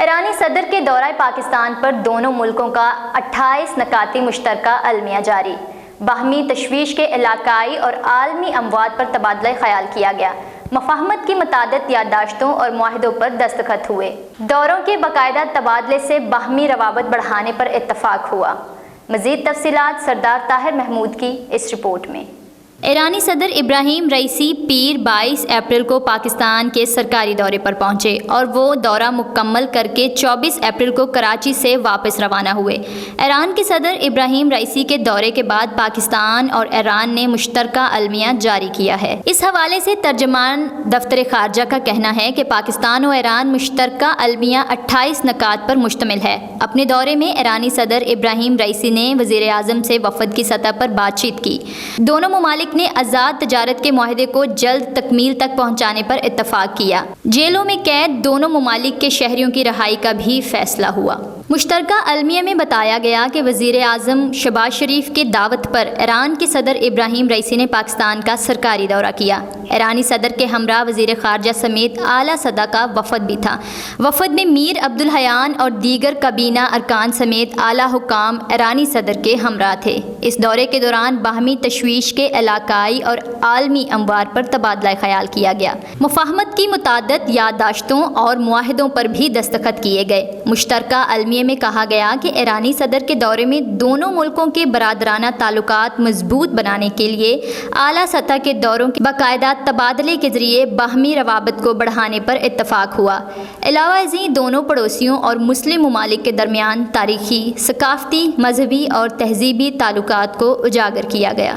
ایرانی صدر کے دورہ پاکستان پر دونوں ملکوں کا 28 نکاتی مشترکہ المیہ جاری۔ باہمی تشویش کے علاقائی اور عالمی اموات پر تبادلہ خیال کیا گیا۔ مفاہمت کی متعدد یادداشتوں اور معاہدوں پر دستخط ہوئے۔ دوروں کے باقاعدہ تبادلے سے باہمی روابط بڑھانے پر اتفاق ہوا۔ مزید تفصیلات سردار طاہر محمود کی اس رپورٹ میں۔ ایرانی صدر ابراہیم رئیسی پیر 22 اپریل کو پاکستان کے سرکاری دورے پر پہنچے اور وہ دورہ مکمل کر کے 24 اپریل کو کراچی سے واپس روانہ ہوئے۔ ایران کے صدر ابراہیم رئیسی کے دورے کے بعد پاکستان اور ایران نے مشترکہ المیہ جاری کیا ہے۔ اس حوالے سے ترجمان دفتر خارجہ کا کہنا ہے کہ پاکستان و ایران مشترکہ المیہ 28 نکات پر مشتمل ہے۔ اپنے دورے میں ایرانی صدر ابراہیم رئیسی نے وزیر اعظم سے وفد کی سطح پر بات چیت کی۔ دونوں ممالک نے آزاد تجارت کے معاہدے کو جلد تکمیل تک پہنچانے پر اتفاق کیا۔ جیلوں میں قید دونوں ممالک کے شہریوں کی رہائی کا بھی فیصلہ ہوا۔ مشترکہ المیہ میں بتایا گیا کہ وزیر اعظم شہباز شریف کے دعوت پر ایران کے صدر ابراہیم رئیسی نے پاکستان کا سرکاری دورہ کیا۔ ایرانی صدر کے ہمراہ وزیر خارجہ سمیت اعلیٰ سطح کا وفد بھی تھا۔ وفد میں میر عبدالحیان اور دیگر کابینہ ارکان سمیت اعلیٰ حکام ایرانی صدر کے ہمراہ تھے۔ اس دورے کے دوران باہمی تشویش کے علاقائی اور عالمی اموار پر تبادلہ خیال کیا گیا۔ مفاہمت کی متعدد یادداشتوں اور معاہدوں پر بھی دستخط کیے گئے۔ مشترکہ المیہ میں کہا گیا کہ ایرانی صدر کے دورے میں دونوں ملکوں کے برادرانہ تعلقات مضبوط بنانے کے لیے اعلیٰ سطح کے دوروں کے باقاعدہ تبادلے کے ذریعے باہمی روابط کو بڑھانے پر اتفاق ہوا۔ علاوہ ازیں دونوں پڑوسیوں اور مسلم ممالک کے درمیان تاریخی، ثقافتی، مذہبی اور تہذیبی تعلقات کو اجاگر کیا گیا۔